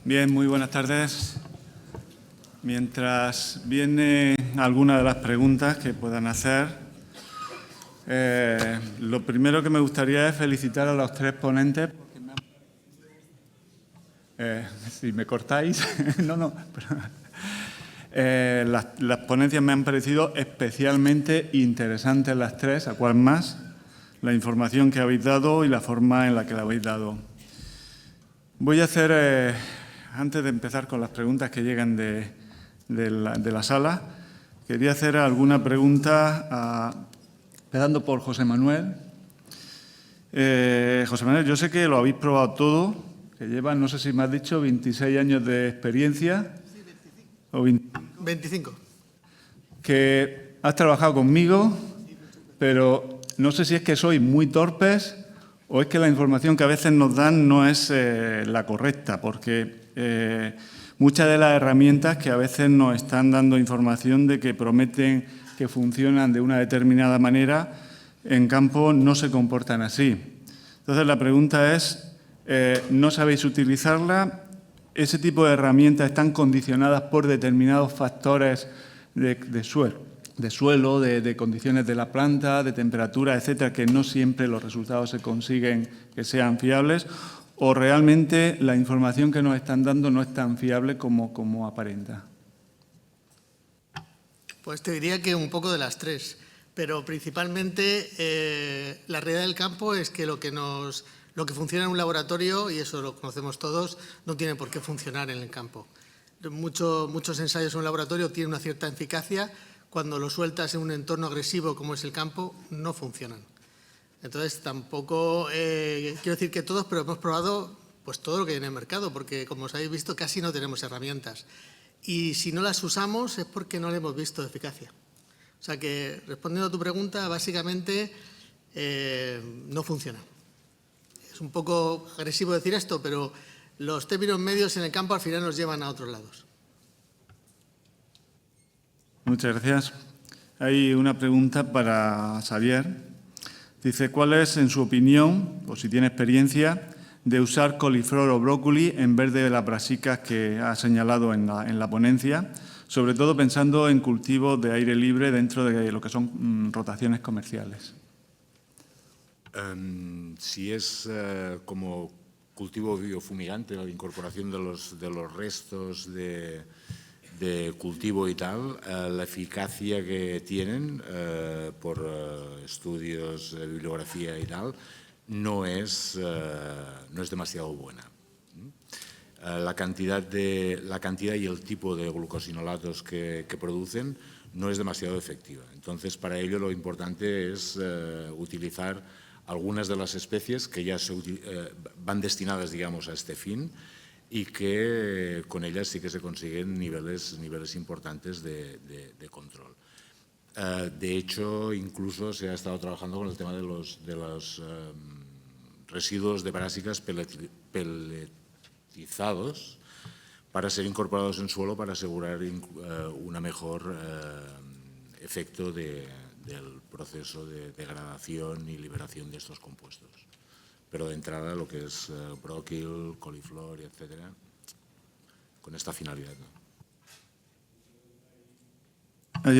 Bien, muy buenas tardes. Mientras vienen algunas de las preguntas que puedan hacer, lo primero que me gustaría es felicitar a los tres ponentes. Si me cortáis, las ponencias me han parecido especialmente interesantes las tres, a cual más la información que habéis dado y la forma en la que la habéis dado. Voy a hacer, antes de empezar con las preguntas que llegan de la sala, quería hacer alguna pregunta, empezando por José Manuel. José Manuel, yo sé que lo habéis probado todo, que llevan, no sé si me has dicho, 26 años de experiencia. Sí, 25. O 25. Que has trabajado conmigo, pero no sé si es que sois muy torpes o es que la información que a veces nos dan no es la correcta, porque muchas de las herramientas que a veces nos están dando información de que prometen que funcionan de una determinada manera, en campo no se comportan así. Entonces, la pregunta es, ¿no sabéis utilizarla? ¿Ese tipo de herramientas están condicionadas por determinados factores de suelo, de condiciones de la planta, de temperatura, etcétera, que no siempre los resultados se consiguen que sean fiables? ¿O realmente la información que nos están dando no es tan fiable como aparenta? Pues te diría que un poco de las tres, pero principalmente la realidad del campo es que lo que funciona en un laboratorio, y eso lo conocemos todos, no tiene por qué funcionar en el campo. Muchos ensayos en un laboratorio tienen una cierta eficacia, cuando lo sueltas en un entorno agresivo como es el campo, no funcionan. Entonces, tampoco quiero decir que todos, pero hemos probado pues todo lo que hay en el mercado, porque como os habéis visto, casi no tenemos herramientas. Y si no las usamos es porque no le hemos visto eficacia. O sea que, respondiendo a tu pregunta, básicamente no funciona. Es un poco agresivo decir esto, pero los términos medios en el campo al final nos llevan a otros lados. Muchas gracias. Hay una pregunta para Xavier. Dice, ¿cuál es, en su opinión, o si tiene experiencia, de usar coliflor o brócoli en vez de las brasicas que ha señalado en la ponencia, sobre todo pensando en cultivos de aire libre dentro de lo que son rotaciones comerciales? Si es como cultivo biofumigante, la incorporación de los restos de cultivo y tal, la eficacia que tienen por estudios de bibliografía y tal, no es demasiado buena. La cantidad y el tipo de glucosinolatos que producen no es demasiado efectiva. Entonces, para ello lo importante es utilizar algunas de las especies que ya van destinadas, digamos, a este fin, y que con ellas sí que se consiguen niveles importantes de control. De hecho, incluso se ha estado trabajando con el tema de los residuos de brásicas peletizados para ser incorporados en suelo para asegurar un mejor efecto del proceso de degradación y liberación de estos compuestos. Pero de entrada lo que es bróquil, coliflor, etcétera, con esta finalidad, ¿no? Hay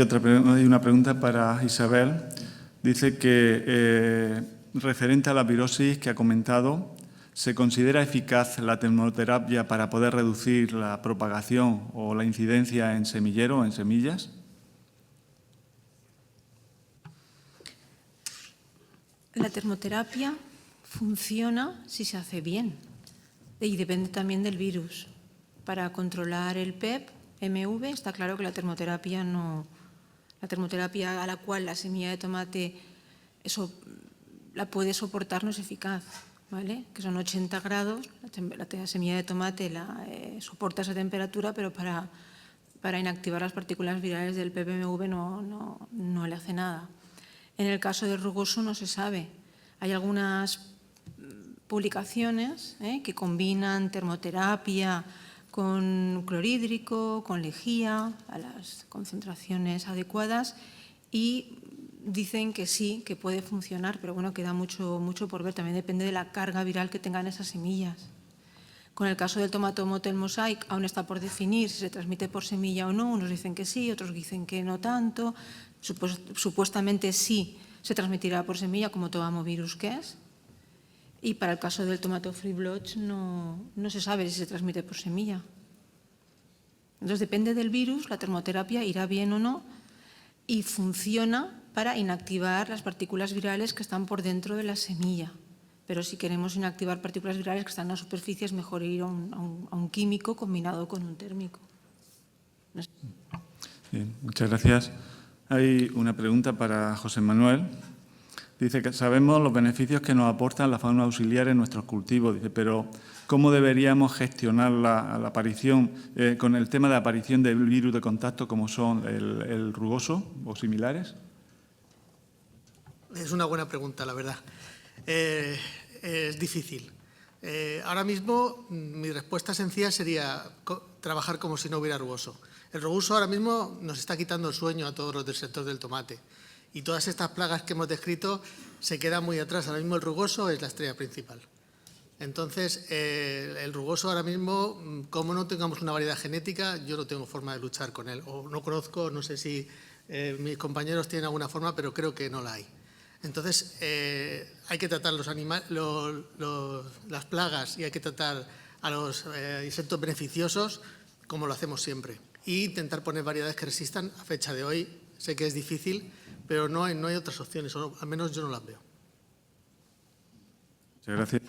una pregunta para Isabel. Dice que, referente a la virosis que ha comentado, ¿se considera eficaz la termoterapia para poder reducir la propagación o la incidencia en semillero, en semillas? La termoterapia funciona si se hace bien y depende también del virus. Para controlar el PEP, MV, está claro que la termoterapia a la cual la semilla de tomate la puede soportar no es eficaz, ¿vale? Que son 80 grados, la semilla de tomate soporta esa temperatura, pero para inactivar las partículas virales del PEP-MV no le hace nada. En el caso del rugoso no se sabe. Hay algunas publicaciones que combinan termoterapia con clorhídrico, con lejía, a las concentraciones adecuadas, y dicen que sí, que puede funcionar, pero bueno, queda mucho por ver. También depende de la carga viral que tengan esas semillas. Con el caso del tomatomote, el mosaic, aún está por definir si se transmite por semilla o no. Unos dicen que sí, otros dicen que no tanto. Supuestamente sí se transmitirá por semilla, como tomamovirus que es. Y para el caso del tomato free blotch no se sabe si se transmite por semilla. Entonces, depende del virus, la termoterapia irá bien o no y funciona para inactivar las partículas virales que están por dentro de la semilla. Pero si queremos inactivar partículas virales que están en la superficie, es mejor ir a un químico combinado con un térmico. No sé. Bien, muchas gracias. Hay una pregunta para José Manuel. Dice que sabemos los beneficios que nos aportan la fauna auxiliar en nuestros cultivos, dice, pero ¿cómo deberíamos gestionar la aparición, con el tema de aparición del virus de contacto como son el rugoso o similares? Es una buena pregunta, la verdad. Es difícil. Ahora mismo mi respuesta sencilla sería trabajar como si no hubiera rugoso. El rugoso ahora mismo nos está quitando el sueño a todos los del sector del tomate. Y todas estas plagas que hemos descrito se quedan muy atrás. Ahora mismo el rugoso es la estrella principal. Entonces, el rugoso ahora mismo, como no tengamos una variedad genética, yo no tengo forma de luchar con él. O no conozco, no sé si mis compañeros tienen alguna forma, pero creo que no la hay. Entonces, hay que tratar las plagas y hay que tratar a los insectos beneficiosos como lo hacemos siempre. E intentar poner variedades que resistan. A fecha de hoy sé que es difícil, pero no hay otras opciones, o al menos yo no las veo. Muchas gracias.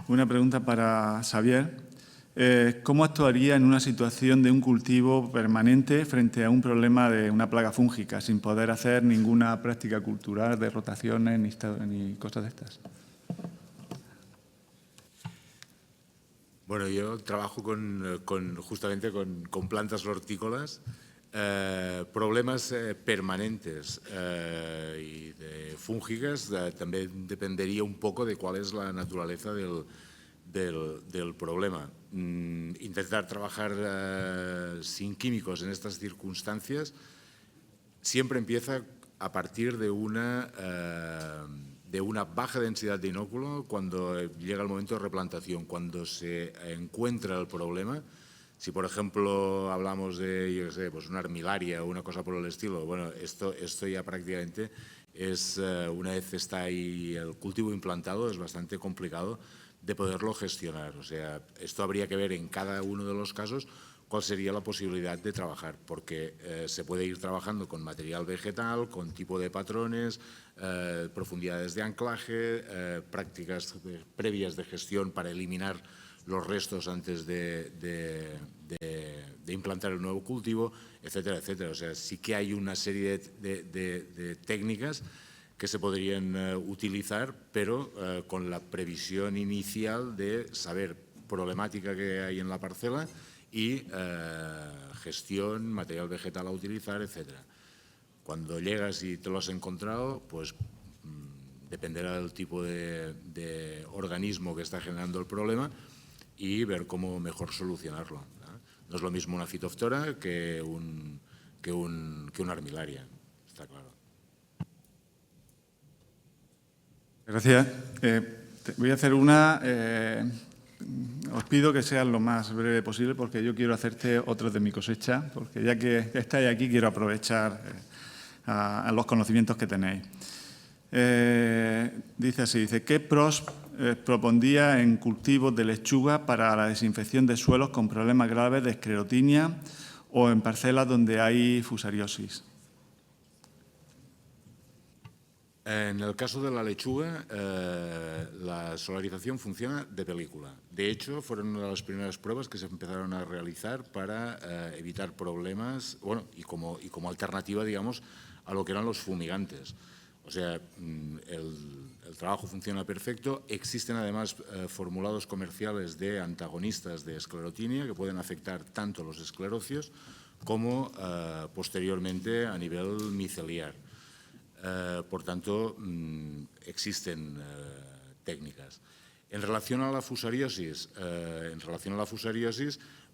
Una pregunta para Xavier. ¿Cómo actuaría en una situación de un cultivo permanente frente a un problema de una plaga fúngica, sin poder hacer ninguna práctica cultural de rotaciones ni cosas de estas? Bueno, yo trabajo justamente con plantas hortícolas, problemas permanentes y de fúngicas. También dependería un poco de cuál es la naturaleza del problema. Intentar trabajar sin químicos en estas circunstancias siempre empieza a partir de una baja densidad de inóculo cuando llega el momento de replantación, cuando se encuentra el problema. Si, por ejemplo, hablamos de, yo qué sé, pues una armilaria o una cosa por el estilo, bueno, esto ya prácticamente es, una vez está ahí el cultivo implantado, es bastante complicado de poderlo gestionar. O sea, esto habría que ver en cada uno de los casos cuál sería la posibilidad de trabajar, porque se puede ir trabajando con material vegetal, con tipo de patrones, profundidades de anclaje, prácticas previas de gestión para eliminar los restos antes de implantar el nuevo cultivo, etcétera, etcétera. O sea, sí que hay una serie de técnicas que se podrían utilizar, pero con la previsión inicial de saber problemática que hay en la parcela y gestión, material vegetal a utilizar, etcétera. Cuando llegas y te lo has encontrado, pues dependerá del tipo de organismo que está generando el problema y ver cómo mejor solucionarlo. No es lo mismo una fitoftora que una armilaria, está claro. Gracias. Voy a hacer os pido que sean lo más breve posible porque yo quiero hacerte otros de mi cosecha, porque ya que estáis aquí quiero aprovechar a los conocimientos que tenéis. Dice así, ¿qué pros propondría en cultivos de lechuga para la desinfección de suelos con problemas graves de esclerotinia o en parcelas donde hay fusariosis? En el caso de la lechuga, la solarización funciona de película. De hecho, fueron una de las primeras pruebas que se empezaron a realizar para evitar problemas, bueno, y como alternativa, digamos, a lo que eran los fumigantes. O sea, el trabajo funciona perfecto. Existen además formulados comerciales de antagonistas de esclerotinia que pueden afectar tanto los esclerocios como posteriormente a nivel miceliar. Por tanto, existen técnicas. En relación a la fusariosis,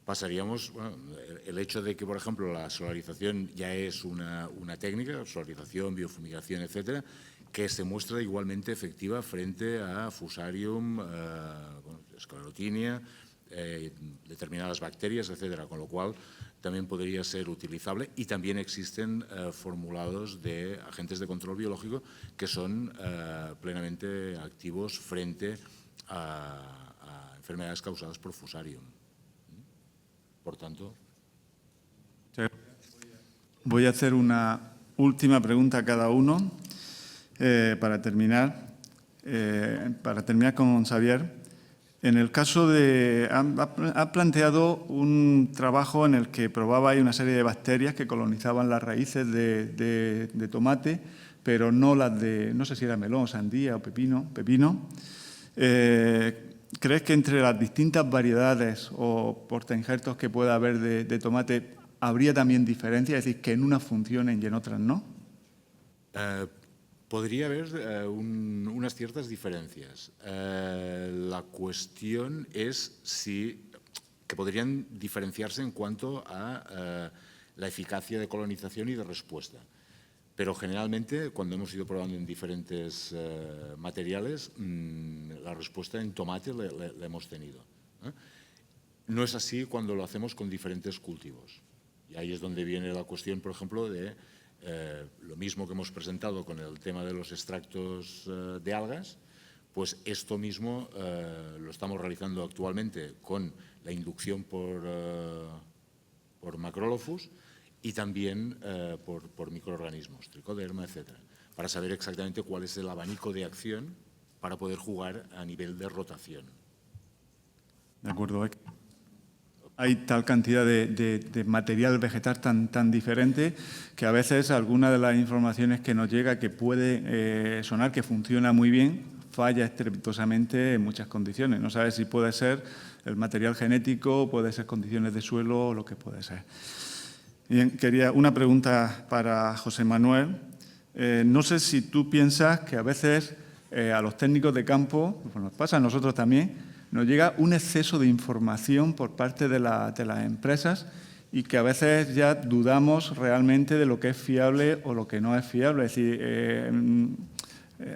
pasaríamos, bueno, el hecho de que, por ejemplo, la solarización ya es una técnica, solarización, biofumigación, etcétera, que se muestra igualmente efectiva frente a Fusarium, Sclerotinia, determinadas bacterias, etcétera, con lo cual también podría ser utilizable, y también existen formulados de agentes de control biológico que son plenamente activos frente a enfermedades causadas por Fusarium. Por tanto... Voy a hacer una última pregunta a cada uno para terminar con Xavier. En el caso de... Ha planteado un trabajo en el que probaba una serie de bacterias que colonizaban las raíces de tomate, pero no las de... No sé si era melón, sandía o pepino. ¿Crees que entre las distintas variedades o portainjertos que pueda haber de tomate habría también diferencias? Es decir, que en unas funcionen y en otras no. Podría haber unas ciertas diferencias. La cuestión es que podrían diferenciarse en cuanto a la eficacia de colonización y de respuesta. Pero generalmente, cuando hemos ido probando en diferentes materiales, la respuesta en tomate la hemos tenido. No es así cuando lo hacemos con diferentes cultivos. Y ahí es donde viene la cuestión, por ejemplo, de lo mismo que hemos presentado con el tema de los extractos de algas, pues esto mismo lo estamos realizando actualmente con la inducción por Macrolophus y también por microorganismos, Trichoderma, etcétera, para saber exactamente cuál es el abanico de acción para poder jugar a nivel de rotación. De acuerdo. Hay tal cantidad de material vegetal tan diferente que a veces alguna de las informaciones que nos llega que puede sonar que funciona muy bien, falla estrepitosamente en muchas condiciones. No sabes si puede ser el material genético, puede ser condiciones de suelo o lo que puede ser. Bien, quería una pregunta para José Manuel. No sé si tú piensas que a veces a los técnicos de campo, pues nos pasa a nosotros también, nos llega un exceso de información por parte de las empresas y que a veces ya dudamos realmente de lo que es fiable o lo que no es fiable. Es decir,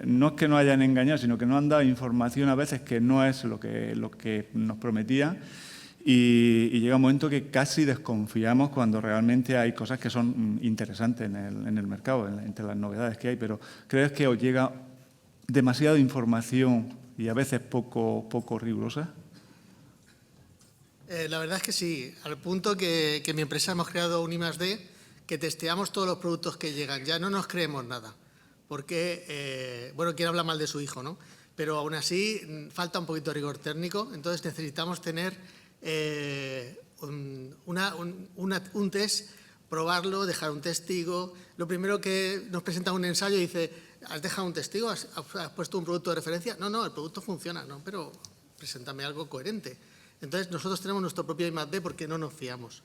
no es que nos hayan engañado, sino que nos han dado información a veces que no es lo que nos prometían y llega un momento que casi desconfiamos cuando realmente hay cosas que son interesantes en el mercado, entre las novedades que hay. Pero ¿crees que os llega demasiada información y a veces poco rigurosa? La verdad es que sí, al punto que en mi empresa hemos creado un I+D que testeamos todos los productos que llegan, ya no nos creemos nada, porque, bueno, quiero hablar mal de su hijo, ¿no? Pero aún así falta un poquito de rigor técnico, entonces necesitamos tener un test, probarlo, dejar un testigo. Lo primero que nos presenta un ensayo y dice: ¿has dejado un testigo? ¿Has puesto un producto de referencia? No, el producto funciona, no, pero preséntame algo coherente. Entonces, nosotros tenemos nuestro propio I+D porque no nos fiamos.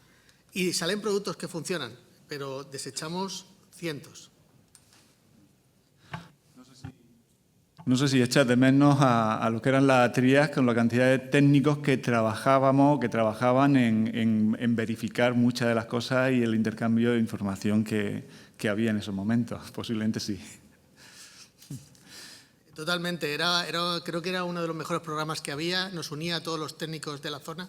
Y salen productos que funcionan, pero desechamos cientos. No sé si echas de menos a lo que eran las trías con la cantidad de técnicos que trabajaban en verificar muchas de las cosas y el intercambio de información que había en esos momentos. Posiblemente sí. Totalmente. Creo que era uno de los mejores programas que había. Nos unía a todos los técnicos de la zona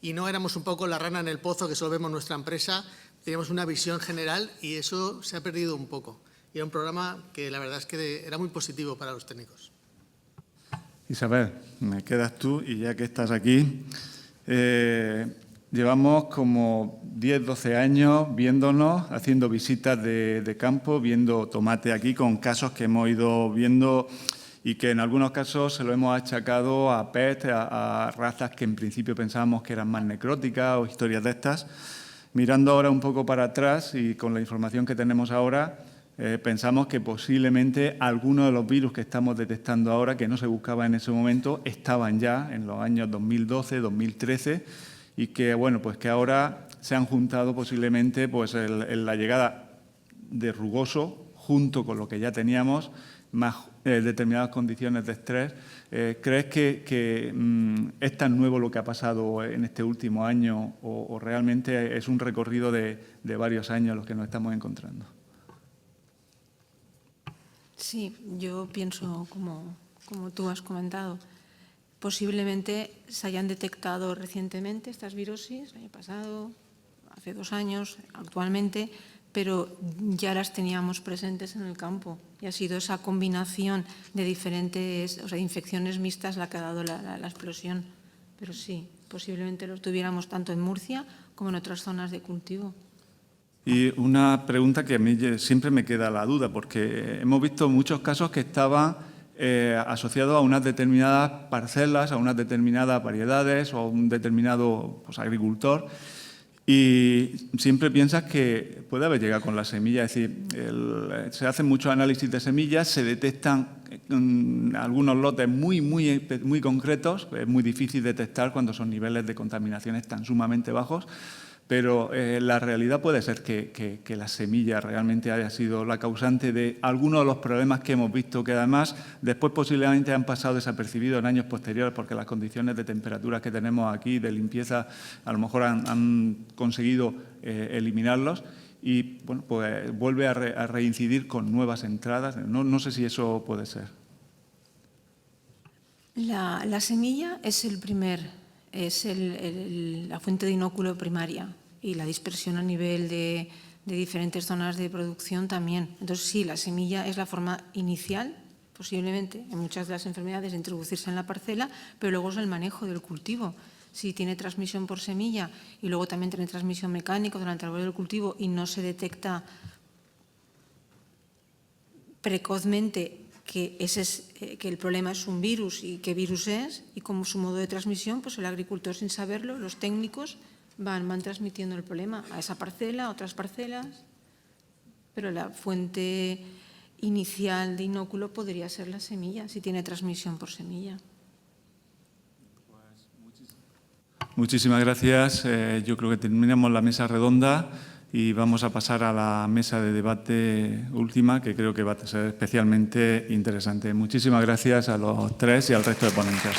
y no éramos un poco la rana en el pozo que solo vemos nuestra empresa. Teníamos una visión general y eso se ha perdido un poco. Y era un programa que la verdad es que era muy positivo para los técnicos. Isabel, me quedas tú y ya que estás aquí, llevamos como 10, 12 años viéndonos, haciendo visitas de campo, viendo tomate aquí con casos que hemos ido viendo y que en algunos casos se lo hemos achacado a pest, a razas que en principio pensábamos que eran más necróticas o historias de estas. Mirando ahora un poco para atrás y con la información que tenemos ahora, pensamos que posiblemente algunos de los virus que estamos detectando ahora, que no se buscaban en ese momento, estaban ya en los años 2012, 2013 y que, bueno, pues que ahora se han juntado posiblemente pues en la llegada de rugoso junto con lo que ya teníamos, más determinadas condiciones de estrés. ¿Crees que es tan nuevo lo que ha pasado en este último año o realmente es un recorrido de varios años los que nos estamos encontrando? Sí, yo pienso como tú has comentado. Posiblemente se hayan detectado recientemente estas virosis, el año pasado, hace 2 años, actualmente, pero ya las teníamos presentes en el campo. Y ha sido esa combinación de diferentes, o sea, infecciones mixtas la que ha dado la explosión. Pero sí, posiblemente lo tuviéramos tanto en Murcia como en otras zonas de cultivo. Y una pregunta que a mí siempre me queda la duda, porque hemos visto muchos casos que estaban asociados a unas determinadas parcelas, a unas determinadas variedades o a un determinado agricultor, y siempre piensas que puede haber llegado con la semilla. Es decir, se hacen muchos análisis de semillas, se detectan algunos lotes muy concretos. Es muy difícil detectar cuando son niveles de contaminaciones tan sumamente bajos, pero la realidad puede ser que la semilla realmente haya sido la causante de algunos de los problemas que hemos visto, que además después posiblemente han pasado desapercibidos en años posteriores, porque las condiciones de temperatura que tenemos aquí, de limpieza, a lo mejor han conseguido eliminarlos, y bueno, pues vuelve a reincidir con nuevas entradas. No sé si eso puede ser. La semilla es la fuente de inóculo primaria, y la dispersión a nivel de diferentes zonas de producción también. Entonces, sí, la semilla es la forma inicial, posiblemente, en muchas de las enfermedades, de introducirse en la parcela, pero luego es el manejo del cultivo. Si tiene transmisión por semilla y luego también tiene transmisión mecánica durante el árbol del cultivo y no se detecta precozmente que el problema es un virus y qué virus es y cómo su modo de transmisión, pues el agricultor, sin saberlo, los técnicos van transmitiendo el problema a esa parcela, a otras parcelas, pero la fuente inicial de inóculo podría ser la semilla, si tiene transmisión por semilla. Muchísimas gracias. Yo creo que terminamos la mesa redonda y vamos a pasar a la mesa de debate última, que creo que va a ser especialmente interesante. Muchísimas gracias a los tres y al resto de ponentes.